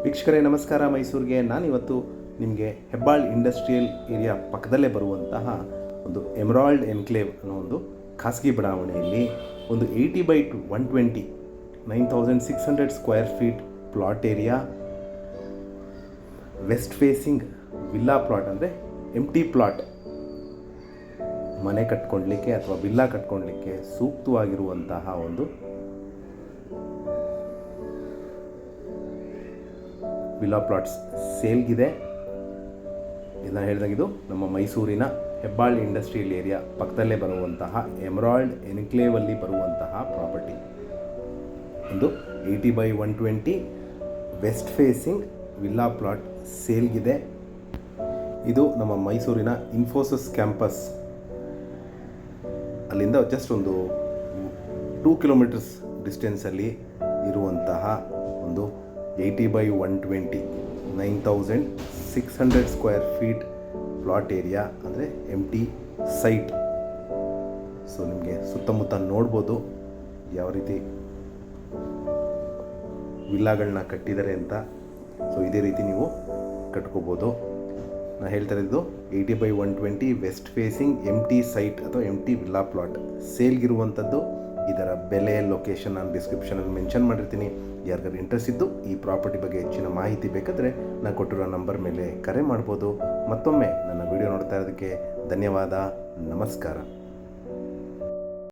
ವೀಕ್ಷಕರೇ ನಮಸ್ಕಾರ. ಮೈಸೂರಿಗೆ ನಾನಿವತ್ತು ನಿಮಗೆ ಹೆಬ್ಬಾಳ್ ಇಂಡಸ್ಟ್ರಿಯಲ್ ಏರಿಯಾ ಪಕ್ಕದಲ್ಲೇ ಬರುವಂತಹ ಒಂದು ಎಮರಾಲ್ಡ್ ಎನ್ಕ್ಲೇವ್ ಅನ್ನೋ ಒಂದು ಖಾಸಗಿ ಬಡಾವಣೆಯಲ್ಲಿ ಒಂದು 80/120 9,600 square feet plot area, west facing villa plot, ಅಂದರೆ ಎಂಟಿ ಪ್ಲಾಟ್, ಮನೆ ಕಟ್ಕೊಳ್ಲಿಕ್ಕೆ ಅಥವಾ ವಿಲ್ಲಾ ಕಟ್ಕೊಳ್ಲಿಕ್ಕೆ ಸೂಕ್ತವಾಗಿರುವಂತಹ ಒಂದು ವಿಲ್ಲಾ ಪ್ಲಾಟ್ಸ್ ಸೇಲ್ಗಿದೆ. ಇದನ್ನು ಹೇಳಿದಾಗ ಇದು ನಮ್ಮ ಮೈಸೂರಿನ ಹೆಬ್ಬಾಳ್ ಇಂಡಸ್ಟ್ರಿಯಲ್ ಏರಿಯಾ ಪಕ್ಕದಲ್ಲೇ ಬರುವಂತಹ ಎಮರಾಲ್ಡ್ ಎನ್ಕ್ಲೇವಲ್ಲಿ ಬರುವಂತಹ ಪ್ರಾಪರ್ಟಿ. ಒಂದು 80/120 ವೆಸ್ಟ್ ಫೇಸಿಂಗ್ ವಿಲ್ಲಾ ಪ್ಲಾಟ್ ಸೇಲ್ಗಿದೆ. ಇದು ನಮ್ಮ ಮೈಸೂರಿನ ಇನ್ಫೋಸಿಸ್ ಕ್ಯಾಂಪಸ್ ಅಲ್ಲಿಂದ ಜಸ್ಟ್ ಒಂದು 2 ಕಿಲೋಮೀಟರ್ಸ್ ಡಿಸ್ಟೆನ್ಸಲ್ಲಿ ಇರುವಂತಹ ಒಂದು 80/120 9,600 ಸ್ಕ್ವೇರ್ ಫೀಟ್ ಪ್ಲಾಟ್ ಏರಿಯಾ, ಅಂದರೆ ಎಂಟಿ ಸೈಟ್. ಸೊ ನಿಮಗೆ ಸುತ್ತಮುತ್ತ ನೋಡ್ಬೋದು ಯಾವ ರೀತಿ ವಿಲ್ಲಾಗಳನ್ನ ಕಟ್ಟಿದ್ದಾರೆ ಅಂತ. ಸೊ ಇದೇ ರೀತಿ ನೀವು ಕಟ್ಕೋಬೋದು. ನಾನು ಹೇಳ್ತಾ ಇದ್ದು 80/120 ವೆಸ್ಟ್ ಫೇಸಿಂಗ್ ಎಂಟಿ ಸೈಟ್ ಅಥವಾ ಎಂಟಿ ವಿಲ್ಲಾ ಪ್ಲಾಟ್ ಸೇಲ್ಗಿರುವಂಥದ್ದು. ಇದರ ಬೆಲೆ, ಲೊಕೇಶನ್ ನಾನು ಡಿಸ್ಕ್ರಿಪ್ಷನಲ್ಲಿ ಮೆನ್ಷನ್ ಮಾಡಿರ್ತೀನಿ. ಯಾರಿಗಾದ್ರು ಇಂಟ್ರೆಸ್ಟ್ ಇದ್ದು ಈ ಪ್ರಾಪರ್ಟಿ ಬಗ್ಗೆ ಹೆಚ್ಚಿನ ಮಾಹಿತಿ ಬೇಕಾದರೆ ನಾನು ಕೊಟ್ಟಿರೋ ನಂಬರ್ ಮೇಲೆ ಕರೆ ಮಾಡ್ಬೋದು. ಮತ್ತೊಮ್ಮೆ ನನ್ನ ವಿಡಿಯೋ ನೋಡ್ತಾ ಇರೋದಕ್ಕೆ ಧನ್ಯವಾದ. ನಮಸ್ಕಾರ.